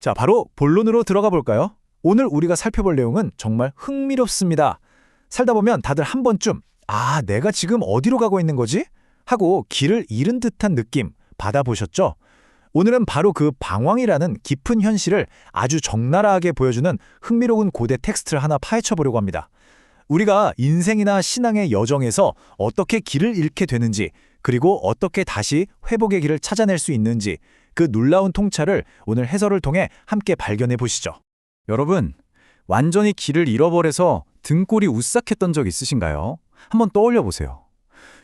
자, 바로 본론으로 들어가 볼까요? 오늘 우리가 살펴볼 내용은 정말 흥미롭습니다. 살다 보면 다들 한 번쯤 내가 지금 어디로 가고 있는 거지? 하고 길을 잃은 듯한 느낌 받아보셨죠? 오늘은 바로 그 방황이라는 깊은 현실을 아주 적나라하게 보여주는 흥미로운 고대 텍스트를 하나 파헤쳐 보려고 합니다. 우리가 인생이나 신앙의 여정에서 어떻게 길을 잃게 되는지, 그리고 어떻게 다시 회복의 길을 찾아낼 수 있는지, 그 놀라운 통찰을 오늘 해설을 통해 함께 발견해 보시죠. 여러분, 완전히 길을 잃어버려서 등골이 오싹했던 적 있으신가요? 한번 떠올려 보세요.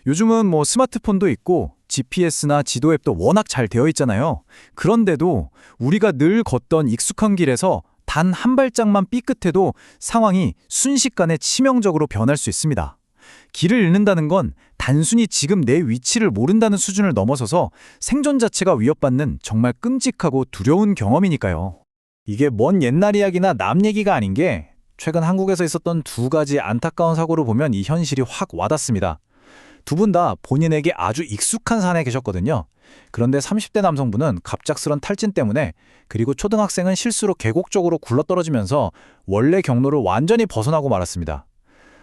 요즘은 스마트폰도 있고 GPS나 지도 앱도 워낙 잘 되어 있잖아요. 그런데도 우리가 늘 걷던 익숙한 길에서 단 한 발짝만 삐끗해도 상황이 순식간에 치명적으로 변할 수 있습니다. 길을 잃는다는 건 단순히 지금 내 위치를 모른다는 수준을 넘어서서 생존 자체가 위협받는 정말 끔찍하고 두려운 경험이니까요. 이게 먼 옛날 이야기나 남 얘기가 아닌 게 최근 한국에서 있었던 두 가지 안타까운 사고를 보면 이 현실이 확 와닿습니다. 두 분 다 본인에게 아주 익숙한 산에 계셨거든요. 그런데 30대 남성분은 갑작스런 탈진 때문에, 그리고 초등학생은 실수로 계곡 쪽으로 굴러떨어지면서 원래 경로를 완전히 벗어나고 말았습니다.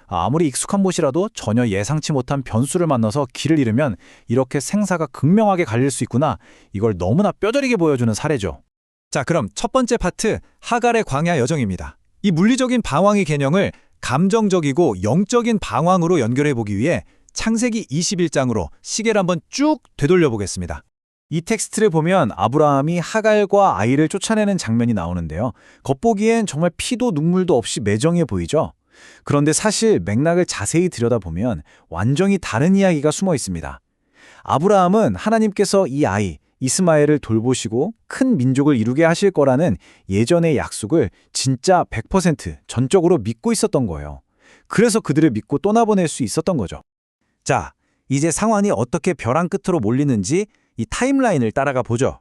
아무리 익숙한 곳이라도 전혀 예상치 못한 변수를 만나서 길을 잃으면 이렇게 생사가 극명하게 갈릴 수 있구나, 이걸 너무나 뼈저리게 보여주는 사례죠. 자, 그럼 첫 번째 파트, 하갈의 광야 여정입니다. 이 물리적인 방황의 개념을 감정적이고 영적인 방황으로 연결해 보기 위해 창세기 21장으로 시계를 한번 쭉 되돌려 보겠습니다. 이 텍스트를 보면 아브라함이 하갈과 아이를 쫓아내는 장면이 나오는데요. 겉보기엔 정말 피도 눈물도 없이 매정해 보이죠? 그런데 사실 맥락을 자세히 들여다보면 완전히 다른 이야기가 숨어 있습니다. 아브라함은 하나님께서 이 아이, 이스마엘을 돌보시고 큰 민족을 이루게 하실 거라는 예전의 약속을 진짜 100% 전적으로 믿고 있었던 거예요. 그래서 그들을 믿고 떠나보낼 수 있었던 거죠. 자, 이제 상황이 어떻게 벼랑 끝으로 몰리는지 이 타임라인을 따라가 보죠.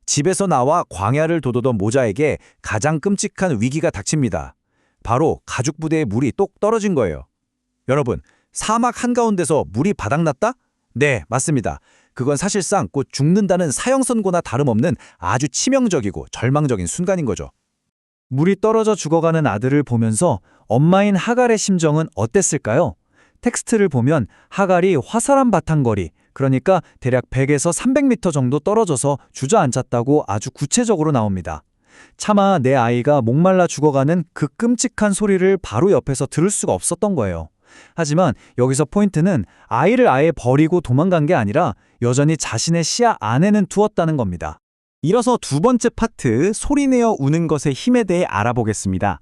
집에서 나와 광야를 도도던 모자에게 가장 끔찍한 위기가 닥칩니다. 바로 가죽 부대에 물이 똑 떨어진 거예요. 여러분, 사막 한가운데서 물이 바닥났다? 네, 맞습니다. 그건 사실상 곧 죽는다는 사형선고나 다름없는 아주 치명적이고 절망적인 순간인 거죠. 물이 떨어져 죽어가는 아들을 보면서 엄마인 하갈의 심정은 어땠을까요? 텍스트를 보면 하갈이 화살한 바탕거리, 그러니까 대략 100에서 300m 정도 떨어져서 주저앉았다고 아주 구체적으로 나옵니다. 차마 내 아이가 목말라 죽어가는 그 끔찍한 소리를 바로 옆에서 들을 수가 없었던 거예요. 하지만 여기서 포인트는 아이를 아예 버리고 도망간 게 아니라 여전히 자신의 시야 안에는 두었다는 겁니다. 이어서 두 번째 파트, 소리내어 우는 것의 힘에 대해 알아보겠습니다.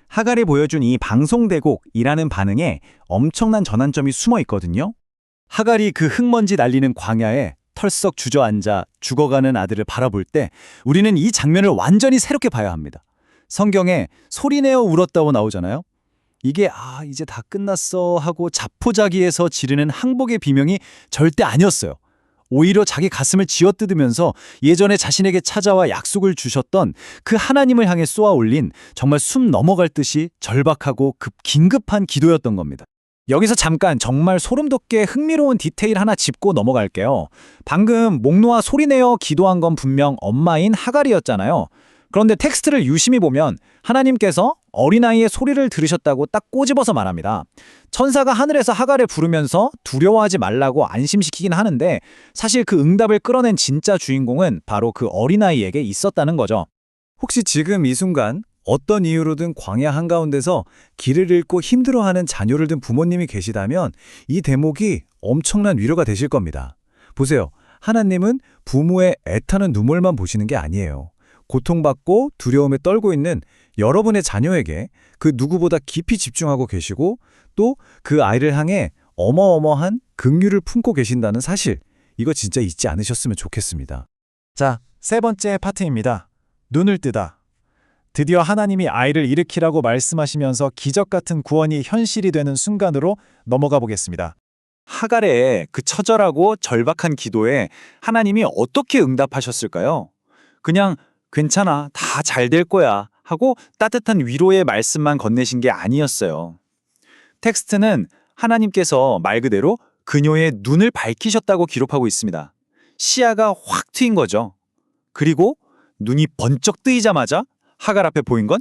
하갈이 보여준 이 방송대곡이라는 반응에 엄청난 전환점이 숨어 있거든요. 하갈이 그 흙먼지 날리는 광야에 털썩 주저앉아 죽어가는 아들을 바라볼 때 우리는 이 장면을 완전히 새롭게 봐야 합니다. 성경에 소리내어 울었다고 나오잖아요. 이게 이제 다 끝났어 하고 자포자기해서 지르는 항복의 비명이 절대 아니었어요. 오히려 자기 가슴을 쥐어뜯으면서 예전에 자신에게 찾아와 약속을 주셨던 그 하나님을 향해 쏘아 올린 정말 숨 넘어갈 듯이 절박하고 긴급한 기도였던 겁니다. 여기서 잠깐 정말 소름 돋게 흥미로운 디테일 하나 짚고 넘어갈게요. 방금 목 놓아 소리내어 기도한 건 분명 엄마인 하갈이었잖아요. 그런데 텍스트를 유심히 보면 하나님께서 어린아이의 소리를 들으셨다고 딱 꼬집어서 말합니다. 천사가 하늘에서 하갈을 부르면서 두려워하지 말라고 안심시키긴 하는데 사실 그 응답을 끌어낸 진짜 주인공은 바로 그 어린아이에게 있었다는 거죠. 혹시 지금 이 순간 어떤 이유로든 광야 한가운데서 길을 잃고 힘들어하는 자녀를 둔 부모님이 계시다면 이 대목이 엄청난 위로가 되실 겁니다. 보세요. 하나님은 부모의 애타는 눈물만 보시는 게 아니에요. 고통받고 두려움에 떨고 있는 여러분의 자녀에게 그 누구보다 깊이 집중하고 계시고 또 그 아이를 향해 어마어마한 긍휼을 품고 계신다는 사실, 이거 진짜 잊지 않으셨으면 좋겠습니다. 자, 세 번째 파트입니다. 눈을 뜨다. 드디어 하나님이 아이를 일으키라고 말씀하시면서 기적 같은 구원이 현실이 되는 순간으로 넘어가 보겠습니다. 하갈의 그 처절하고 절박한 기도에 하나님이 어떻게 응답하셨을까요? 그냥 괜찮아, 다 잘 될 거야 하고 따뜻한 위로의 말씀만 건네신 게 아니었어요. 텍스트는 하나님께서 말 그대로 그녀의 눈을 밝히셨다고 기록하고 있습니다. 시야가 확 트인 거죠. 그리고 눈이 번쩍 뜨이자마자 하갈 앞에 보인 건?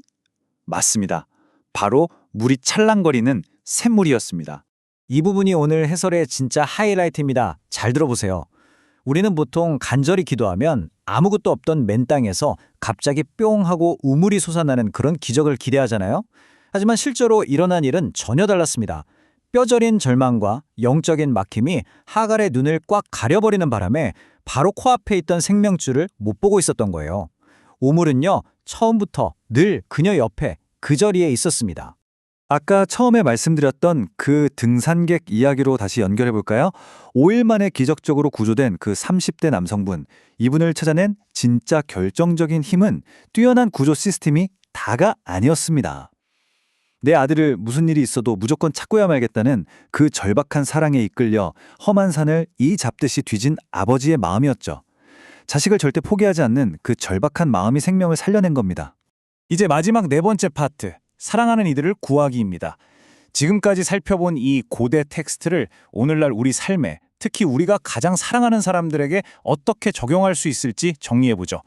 맞습니다. 바로 물이 찰랑거리는 샘물이었습니다. 이 부분이 오늘 해설의 진짜 하이라이트입니다. 잘 들어보세요. 우리는 보통 간절히 기도하면 아무것도 없던 맨 땅에서 갑자기 뿅 하고 우물이 솟아나는 그런 기적을 기대하잖아요. 하지만 실제로 일어난 일은 전혀 달랐습니다. 뼈저린 절망과 영적인 막힘이 하갈의 눈을 꽉 가려버리는 바람에 바로 코앞에 있던 생명줄을 못 보고 있었던 거예요. 우물은요, 처음부터 늘 그녀 옆에 그 자리에 있었습니다. 아까 처음에 말씀드렸던 그 등산객 이야기로 다시 연결해 볼까요? 5일 만에 기적적으로 구조된 그 30대 남성분, 이분을 찾아낸 진짜 결정적인 힘은 뛰어난 구조 시스템이 다가 아니었습니다. 내 아들을 무슨 일이 있어도 무조건 찾고야 말겠다는 그 절박한 사랑에 이끌려 험한 산을 이 잡듯이 뒤진 아버지의 마음이었죠. 자식을 절대 포기하지 않는 그 절박한 마음이 생명을 살려낸 겁니다. 이제 마지막 네 번째 파트, 사랑하는 이들을 구하기입니다. 지금까지 살펴본 이 고대 텍스트를 오늘날 우리 삶에, 특히 우리가 가장 사랑하는 사람들에게 어떻게 적용할 수 있을지 정리해보죠.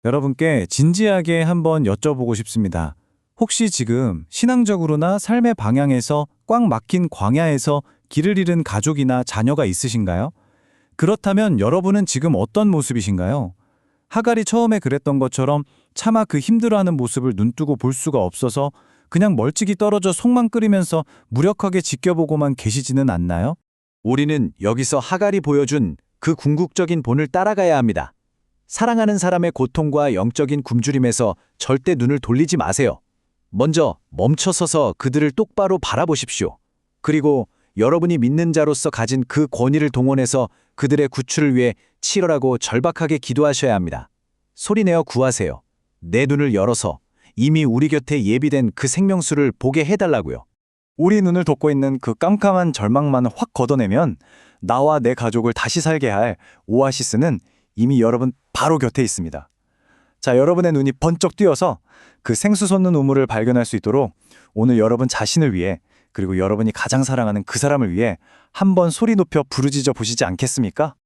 여러분께 진지하게 한번 여쭤보고 싶습니다. 혹시 지금 신앙적으로나 삶의 방향에서 꽉 막힌 광야에서 길을 잃은 가족이나 자녀가 있으신가요? 그렇다면 여러분은 지금 어떤 모습이신가요? 하갈이 처음에 그랬던 것처럼 차마 그 힘들어하는 모습을 눈뜨고 볼 수가 없어서 그냥 멀찍이 떨어져 속만 끓이면서 무력하게 지켜보고만 계시지는 않나요? 우리는 여기서 하갈이 보여준 그 궁극적인 본을 따라가야 합니다. 사랑하는 사람의 고통과 영적인 굶주림에서 절대 눈을 돌리지 마세요. 먼저 멈춰서서 그들을 똑바로 바라보십시오. 그리고 여러분이 믿는 자로서 가진 그 권위를 동원해서 그들의 구출을 위해 치열하고 절박하게 기도하셔야 합니다. 소리내어 구하세요. 내 눈을 열어서 이미 우리 곁에 예비된 그 생명수를 보게 해달라고요. 우리 눈을 덮고 있는 그 깜깜한 절망만 확 걷어내면 나와 내 가족을 다시 살게 할 오아시스는 이미 여러분 바로 곁에 있습니다. 자, 여러분의 눈이 번쩍 뜨여서 그 생수 솟는 우물을 발견할 수 있도록 오늘 여러분 자신을 위해, 그리고 여러분이 가장 사랑하는 그 사람을 위해 한번 소리 높여 부르짖어 보시지 않겠습니까?